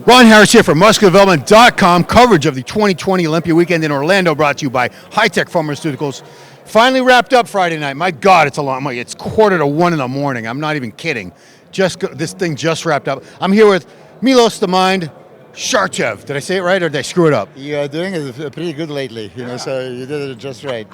RonHarris here from MuscularDevelopment.com. Coverage of the 2020 Olympia weekend in Orlando brought to you by High-Tech Pharmaceuticals. Finally wrapped up Friday night. My God, it's a long way. It's 1:45 in the morning. I'm not even kidding. This thing just wrapped up. I'm here with Milos the Mind Sarcev. Did I say it right or did I screw it up? You are doing it pretty good lately, so you did it just right.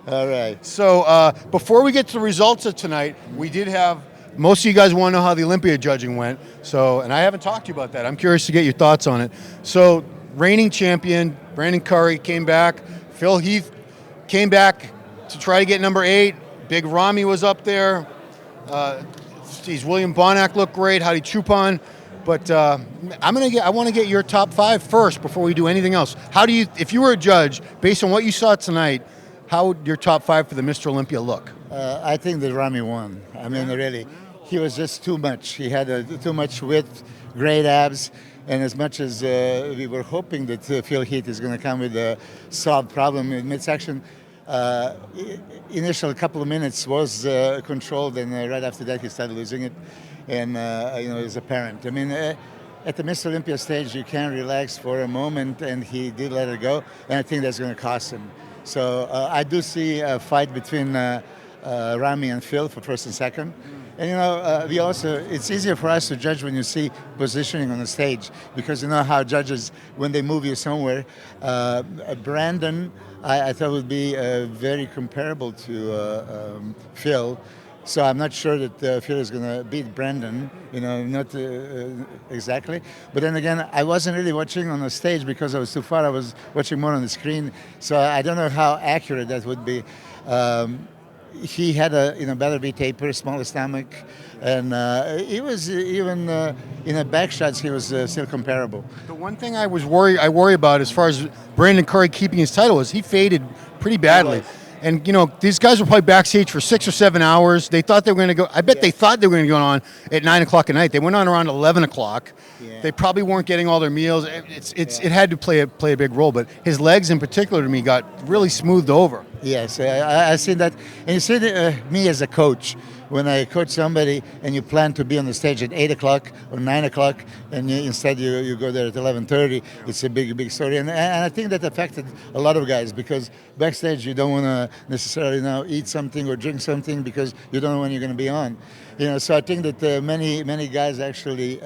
All right. So before we get to the results of tonight, we did have, most of you guys want to know how the Olympia judging went. So, and I haven't talked to you about that. I'm curious to get your thoughts on it. So, reigning champion Brandon Curry came back. Phil Heath came back to try to get number 8. Big Rami was up there. William Bonac looked great. Hadi Chupon. But I want to get your top 5 first before we do anything else. How do you, if you were a judge, based on what you saw tonight, how would your top 5 for the Mr. Olympia look? I think that Rami won. I mean, really, he was just too much. He had too much width, great abs, and as much as we were hoping that Phil Heath is going to come with a solved problem in midsection, initial couple of minutes was controlled, and right after that he started losing it, and it was apparent. I mean, at the Mr. Olympia stage, you can relax for a moment, and he did let it go, and I think that's going to cost him. So I do see a fight between Rami and Phil for first and second. And we also, it's easier for us to judge when you see positioning on the stage, because you know how judges, when they move you somewhere, Brandon, I thought would be very comparable to Phil. So I'm not sure that Phil is going to beat Brandon, not exactly. But then again, I wasn't really watching on the stage because I was too far. I was watching more on the screen. So I don't know how accurate that would be. He had a better V-taper, smaller stomach, and he was even in the back shots. He was still comparable. The one thing I worry about as far as Brandon Curry keeping his title is he faded pretty badly. And these guys were probably backstage for 6 or 7 hours. They thought they were going to go. I bet they thought they were going to go on at 9 o'clock at night. They went on around 11 o'clock. Yeah. They probably weren't getting all their meals. It had to play a big role. But his legs, in particular, to me, got really smoothed over. Yes, I see that. And you see me as a coach. When I coach somebody and you plan to be on the stage at 8 o'clock or 9 o'clock, and instead you go there at 11:30, it's a big story. And I think that affected a lot of guys, because backstage you don't want to necessarily eat something or drink something because you don't know when you're going to be on. So I think that many guys actually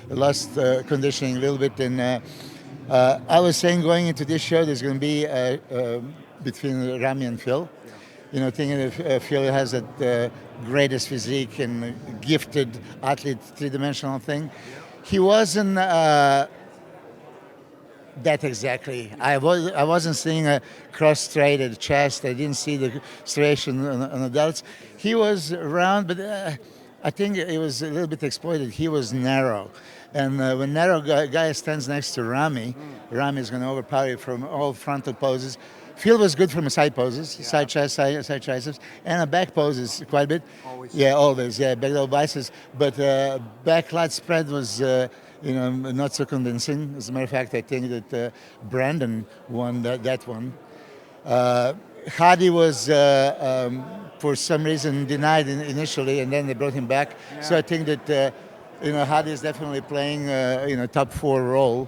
lost conditioning a little bit. And I was saying going into this show, there's going to be between Rami and Phil. Thinking that Phil has that greatest physique and gifted athlete, three-dimensional thing. He wasn't that exactly. I wasn't seeing a cross-striated chest. I didn't see the striation on adults. He was round, but I think it was a little bit exploited. He was narrow. And when narrow guy stands next to Rami, Rami is going to overpower you from all frontal poses. Phil was good from side poses, side chest, side triceps, and a back poses quite a bit. Always. Yeah, always. Yeah, back double biceps. But back lat spread was, not so convincing. As a matter of fact, I think that Brandon won that one. Hadi was, for some reason, denied initially, and then they brought him back. Yeah. So I think that Hadi is definitely playing top 4 role,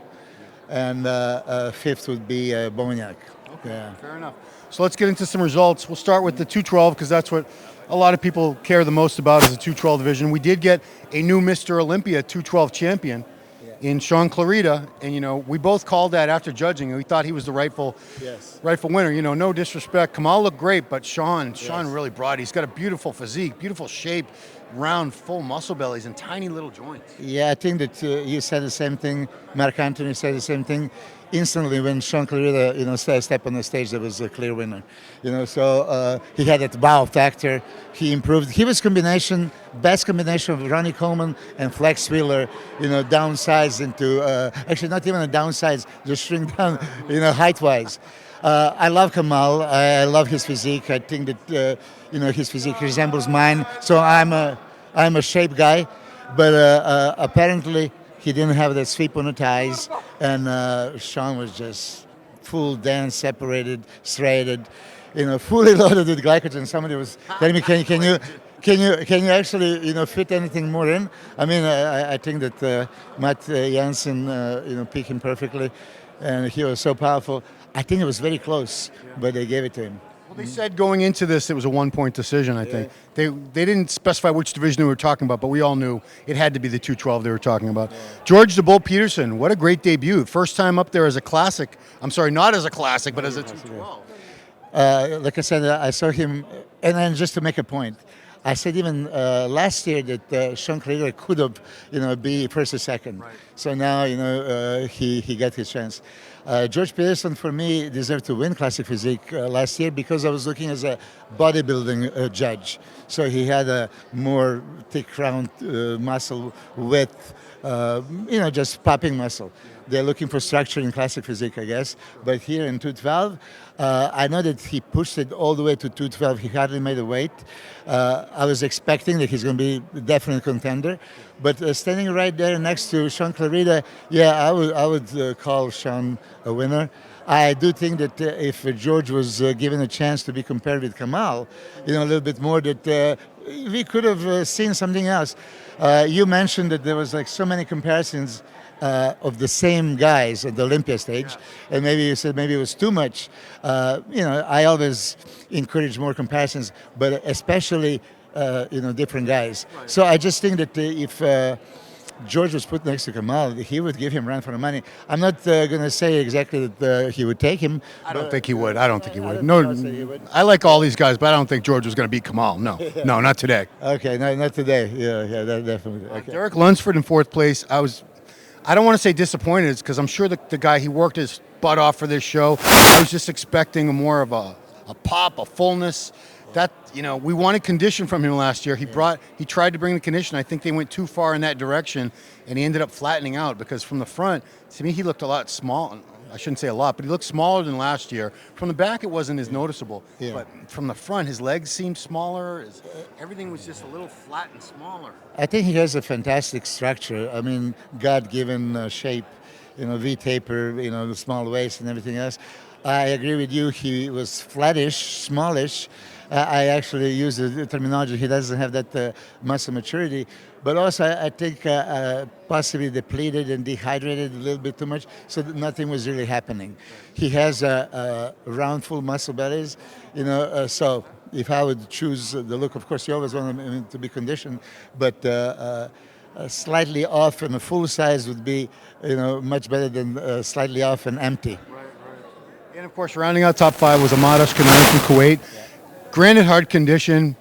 and 5th would be Bonac. Okay, yeah. Fair enough. So let's get into some results. We'll start with the 212 because that's what a lot of people care the most about, is the 212 division. We did get a new Mr. Olympia 212 champion in Sean Clarita, and we both called that after judging, and we thought he was the rightful winner. No disrespect, Kamal looked great, but Sean really brought it. He's got a beautiful physique, beautiful shape, round, full muscle bellies, and tiny little joints. Yeah, I think that you said the same thing. Mark Anthony said the same thing. Instantly, when Sean Clarita, stepped on the stage, there was a clear winner. So he had that wow factor. He improved. He was best combination of Ronnie Coleman and Flex Wheeler. Downsized into actually not even a downsize, just shrink down. Height-wise. I love Kamal. I love his physique. I think that his physique resembles mine. So I'm a shape guy, but apparently he didn't have that sweep on the thighs, and Sean was just full dance, separated, striated, fully loaded with glycogen. Somebody was telling me, can Can you actually fit anything more in? I mean, I think that Matt Jansen picked him perfectly, and he was so powerful. I think it was very close, but they gave it to him. Well, they said going into this it was a 1-point decision. I think they didn't specify which division they were talking about, but we all knew it had to be the 212 they were talking about. Yeah. George the Bull Peterson, what a great debut! First time up there as a classic. I'm sorry, not as a classic, but as a 212. Like I said, I saw him, and then just to make a point, I said even last year that Sean Clarida could have, be first or second. Right. So now, he got his chance. George Peterson, for me, deserved to win Classic Physique last year because I was looking as a bodybuilding judge. So he had a more thick, round muscle width, just popping muscle. They're looking for structure in Classic Physique, I guess. But here in 212, I know that he pushed it all the way to 212. He hardly made a weight. I was expecting that he's going to be a definite contender. But standing right there next to Sean Clarida, I would call Sean a winner. I do think that if George was given a chance to be compared with Kamal, a little bit more, that we could have seen something else. You mentioned that there was like so many comparisons of the same guys at the Olympia stage, and maybe you said maybe it was too much. I always encourage more comparisons, but especially different guys. Right. So I just think that if George was put next to Kamal, he would give him run for the money. I'm not going to say exactly that he would take him. I don't think he would. I don't think he would. No, I like all these guys, but I don't think George was going to beat Kamal. No, no, not today. Okay, no, not today. Yeah, definitely. Okay. Derek Lunsford in fourth place. I don't want to say disappointed, because I'm sure the guy, he worked his butt off for this show. I was just expecting more of a pop, a fullness. That, we wanted condition from him last year. He tried to bring the condition. I think they went too far in that direction, and he ended up flattening out, because from the front, to me, he looked a lot small. I shouldn't say a lot, but he looked smaller than last year. From the back, it wasn't as noticeable. Yeah. But from the front, his legs seemed smaller. Everything was just a little flat and smaller. I think he has a fantastic structure. I mean, God-given shape, V-taper, the small waist and everything else. I agree with you. He was flattish, smallish. I actually use the terminology. He doesn't have that muscle maturity. But also, I think possibly depleted and dehydrated a little bit too much, so that nothing was really happening. He has round, full muscle bellies, so if I would choose the look, of course, you always want him to be conditioned, but slightly off and a full size would be, much better than slightly off and empty. Right. And, of course, rounding out top five was Ahmad Ashkenani from Kuwait. Yeah. Granted, hard condition.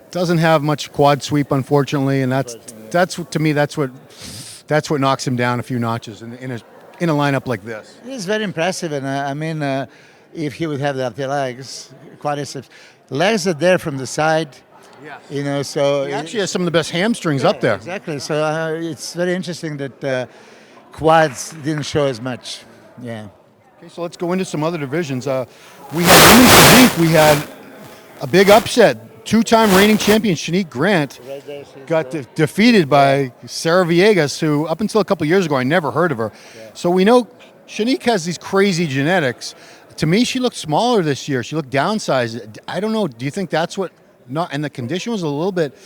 Doesn't have much quad sweep, unfortunately, and that's to me that's what knocks him down a few notches in a lineup like this. He's very impressive, and if he would have the legs, quadriceps, legs are there from the side. Yes. So he actually has some of the best hamstrings up there. Exactly. So it's very interesting that quads didn't show as much. Yeah. Okay, so let's go into some other divisions. We had women's physique. We had a big upset. Two-time reigning champion Shanique Grant got defeated by Sarah Villegas, who up until a couple years ago I never heard of her. Yeah. So we know Shanique has these crazy genetics. To me, she looked smaller this year. She looked downsized. I don't know. Do you think that's what? Not, and the condition was a little bit.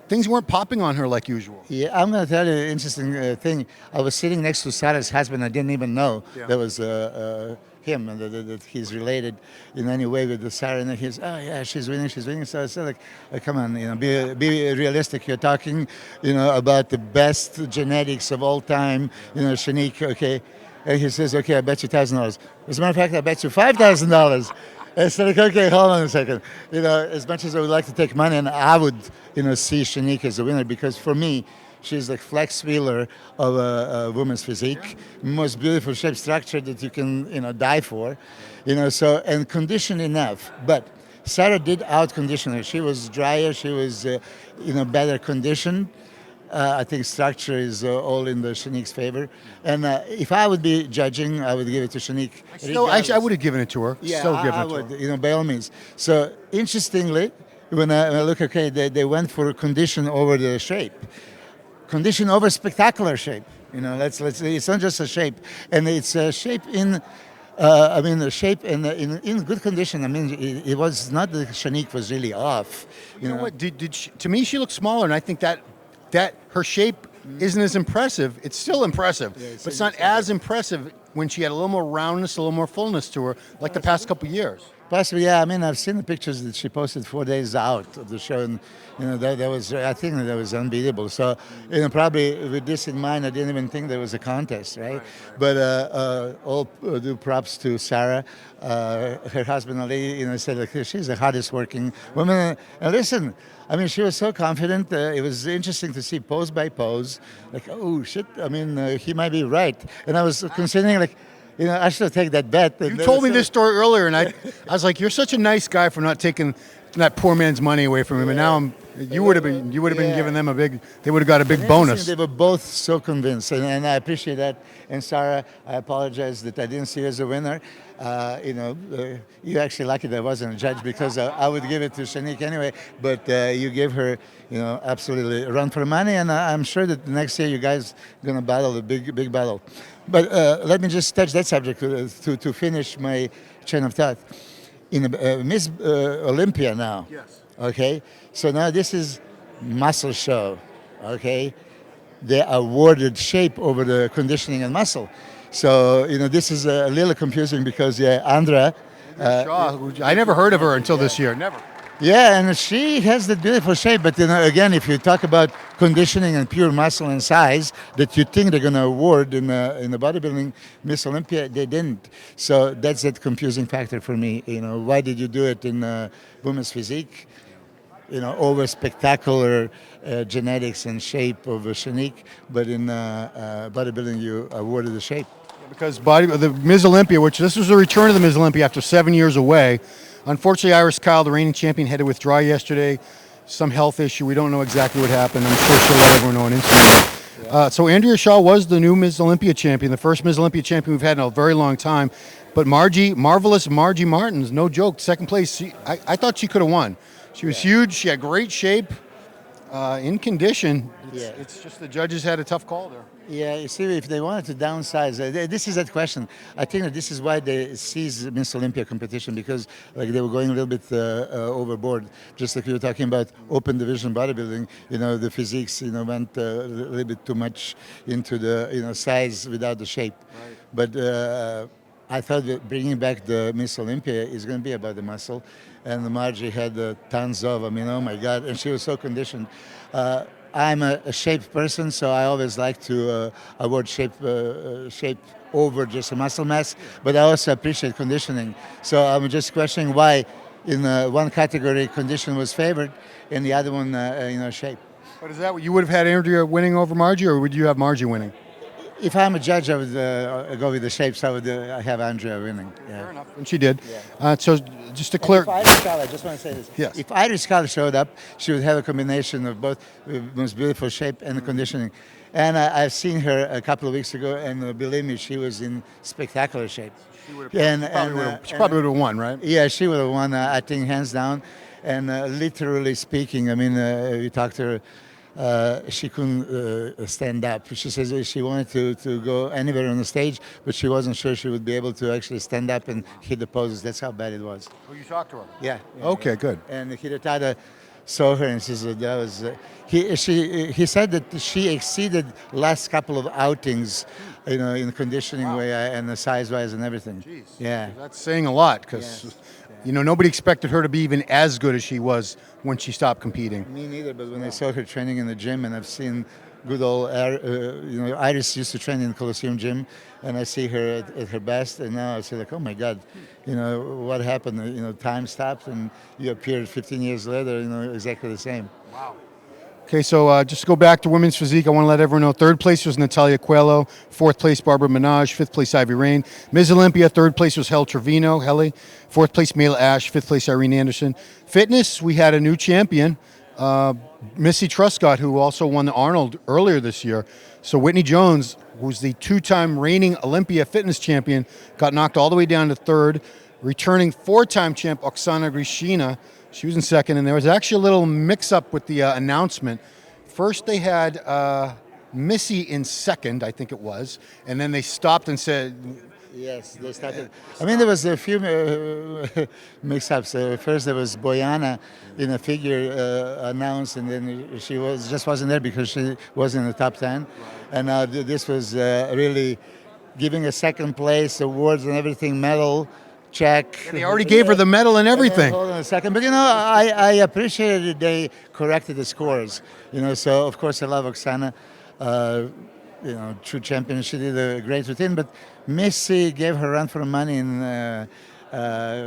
Things weren't popping on her like usual. Yeah, I'm going to tell you an interesting thing. I was sitting next to Sarah's husband. I didn't even know that was him, and that he's related in any way with the Sarah. And he's, she's winning. So I said, come on, be realistic. You're talking, about the best genetics of all time. Shanique, okay. And he says, okay, I bet you $1,000. As a matter of fact, I bet you $5,000. I said, okay, hold on a second. As much as I would like to take money, and I would, see Shanique as a winner, because for me, she's like Flex Wheeler of a woman's physique, most beautiful shape structure that you can, die for, so, and conditioned enough. But Sarah did out-condition her. She was drier, she was, better conditioned. I think structure is all in the Shanique's favor. And if I would be judging, I would give it to Shanique. I would have given it to her. Yeah, Still I would, by all means. So, interestingly, when I look, okay, they went for condition over the shape. Condition over spectacular shape. It's not just a shape. And it's a shape in I mean, the shape and in good condition. I mean, it was not that Shanique was really off. You know what? To me, she looks smaller, and I think that her shape isn't as impressive. It's still impressive, but it's not as impressive when she had a little more roundness, a little more fullness to her, like the past couple of years. Possibly, yeah. I mean, I've seen the pictures that she posted 4 days out of the show, and that was, I think that was unbeatable. So, probably with this in mind, I didn't even think there was a contest, right? But all due props to Sarah, her husband Ali. Said like she's the hardest working woman. And listen, I mean, she was so confident. It was interesting to see pose by pose. Like, oh shit! I mean, he might be right. And I was considering like. I should have taken that bet. You told me this story earlier, and I was like, "You're such a nice guy for not taking that poor man's money away from him." And now you would have been giving them they would have got a big bonus. They were both so convinced, and I appreciate that. And Sarah, I apologize that I didn't see her as a winner. You're actually lucky that I wasn't a judge because I would give it to Shanique anyway. But you gave her, absolutely a run for money, and I'm sure that the next year you guys are gonna battle a big battle. But let me just touch that subject to finish my chain of thought. In Miss Olympia now. Yes. Okay. So now this is muscle show. Okay. They awarded shape over the conditioning and muscle. So this is a little confusing because Andra. Shaw, I never heard of her until this year. Never. Yeah, and she has that beautiful shape. But again, if you talk about conditioning and pure muscle and size that you think they're going to award in the bodybuilding Miss Olympia, they didn't. So that's that confusing factor for me. Why did you do it in women's physique? Over spectacular genetics and shape of Shanique, but in bodybuilding you awarded the shape. Because the Ms. Olympia, which this was the return of the Ms. Olympia after 7 years away. Unfortunately, Iris Kyle, the reigning champion, had to withdraw yesterday. Some health issue. We don't know exactly what happened. I'm sure she'll let everyone know on Instagram. So Andrea Shaw was the new Ms. Olympia champion, the first Ms. Olympia champion we've had in a very long time. But marvelous Margie Martins, no joke, second place. I thought she could have won. She was huge. She had great shape, in condition. It's just the judges had a tough call there. Yeah, you see, if they wanted to downsize, this is that question. I think that this is why they seized Miss Olympia competition because they were going a little bit overboard. Just like we were talking about open division bodybuilding, the physiques, went a little bit too much into the size without the shape. Right. But I thought that bringing back the Miss Olympia is going to be about the muscle. And Margie had tons of, oh my God, and she was so conditioned. I'm a shaped person, so I always like to award shape over just a muscle mass, but I also appreciate conditioning. So I'm just questioning why in one category condition was favored, in the other one, shape. But is that what you would have had Andrea winning over Margie, or would you have Margie winning? If I'm a judge, I would go with the shapes. I would have Andrea winning. Yeah. Fair enough. And she did. Yeah. So just to clear. If Iris Kyle, I just want to say this. Yes. If Iris Kyle showed up, she would have a combination of both most beautiful shape and conditioning. And I've seen her a couple of weeks ago, and believe me, she was in spectacular shape. She probably would have won, right? Yeah, she would have won, I think, hands down. And literally speaking, we talked to her. She couldn't stand up. She says she wanted to go anywhere on the stage, but she wasn't sure she would be able to actually stand up and hit the poses. That's how bad it was. Oh, you talked to her? Yeah. Okay, good. And Hirotada saw her and says that was. He said that she exceeded last couple of outings, in the conditioning way and the size-wise and everything. Jeez. Yeah. That's saying a lot because. Nobody expected her to be even as good as she was when she stopped competing. Me neither, but when I saw her training in the gym, and I've seen good old, Iris used to train in the Coliseum gym, and I see her at her best, and now I say oh my God, what happened? Time stopped, and you appeared 15 years later, exactly the same. Wow. Okay, so just to go back to women's physique, I want to let everyone know third place was Natalia Coelho, fourth place Barbara Minaj, fifth place Ivy Rain. Ms. Olympia, third place was Heli, fourth place Mayla Ash, fifth place Irene Anderson. Fitness, we had a new champion, Missy Truscott, who also won the Arnold earlier this year. So Whitney Jones, who's the two-time reigning Olympia fitness champion, got knocked all the way down to third. Returning four-time champ Oksana Grishina, she was in second, and there was actually a little mix-up with the announcement. First, they had Missy in second, I think it was, and then they stopped and said Yes, they started. I mean, there was a few mix-ups. First, there was Boyana in a figure announced, and then she wasn't there because she was in the top 10. And this was really giving a second place, awards and everything, medal, check. And they already gave her the medal and everything. Hold on a second, but I appreciated they corrected the scores. So of course I love Oksana. True champion. She did a great routine, but Missy gave her run for money in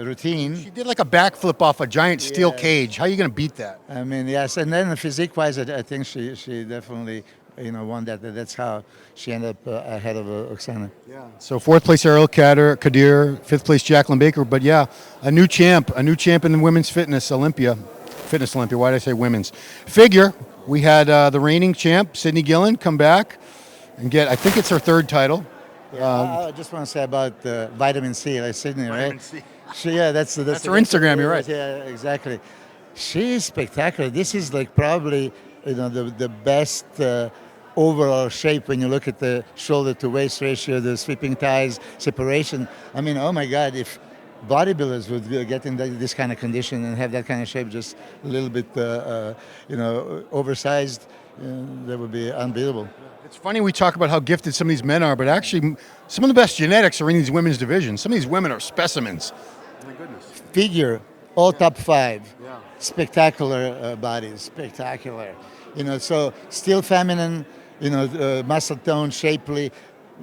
routine. She did like a backflip off a giant steel cage. How are you going to beat that? I mean, yes, and then physique-wise, I think she definitely won that. That's how she ended up ahead of Oksana. Yeah. So fourth place Ariel Kadir, fifth place Jacqueline Baker, but yeah, a new champ in the women's fitness Olympia. Why did I say women's? Figure. We had the reigning champ Sydney Gillen come back and get, I think it's her third title. I just want to say about vitamin C, like Sydney, Vitamin right? C. That's her Instagram. You're right. Yeah, exactly. She's spectacular. This is like probably the best overall shape when you look at the shoulder to waist ratio, the sweeping thighs, separation. I mean, oh my God, if bodybuilders would get in this kind of condition and have that kind of shape, just a little bit, oversized, that would be unbeatable. It's funny we talk about how gifted some of these men are, but actually some of the best genetics are in these women's divisions. Some of these women are specimens. My goodness. Figure, all top 5. Yeah. Spectacular bodies, spectacular. So still feminine, muscle tone, shapely,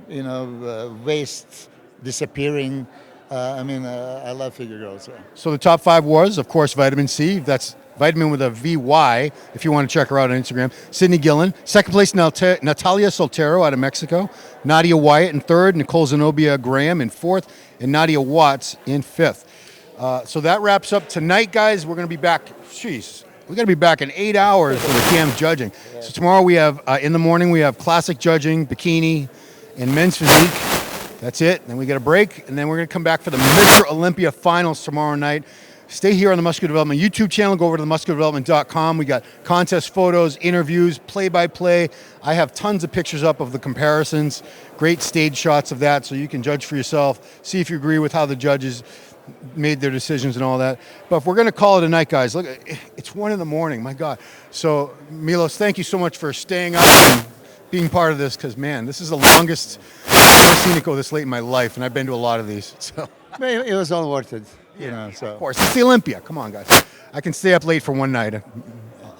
waist disappearing. I love figure girls. Yeah. So the top 5 was, of course, vitamin C. That's vitamin with a VY, if you want to check her out on Instagram. Sydney Gillen. Second place, Natalia Soltero out of Mexico. Nadia Wyatt in third. Nicole Zenobia Graham in fourth. And Nadia Watts in fifth. So that wraps up tonight, guys. We're going to be back. We're going to be back in 8 hours for the CAM's judging. Yeah. So tomorrow we have, in the morning, we have classic judging, bikini, and men's physique. That's it. Then we get a break, and then we're going to come back for the Mr. Olympia finals tomorrow night. Stay here on the Muscular Development YouTube channel. Go over to themusculardevelopment.com. We got contest photos, interviews, play-by-play. I have tons of pictures up of the comparisons, great stage shots of that, so you can judge for yourself, see if you agree with how the judges made their decisions and all that. But if we're going to call it a night, guys, look, it's 1 a.m, my God. So, Milos, thank you so much for staying up and being part of this, because, man, this is the longest I've ever seen it go this late in my life, and I've been to a lot of these. So it was all worth it. So. Of course, it's the Olympia. Come on, guys. I can stay up late for one night.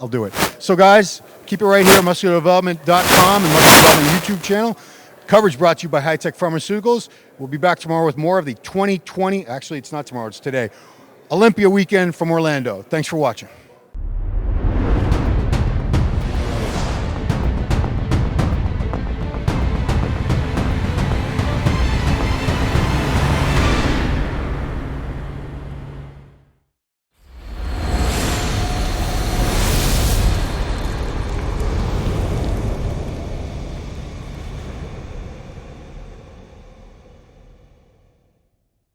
I'll do it. So, guys, keep it right here at musculardevelopment.com and Muscular Development YouTube channel. Coverage brought to you by High Tech Pharmaceuticals. We'll be back tomorrow with more of the 2020, actually, it's not tomorrow, it's today, Olympia weekend from Orlando. Thanks for watching.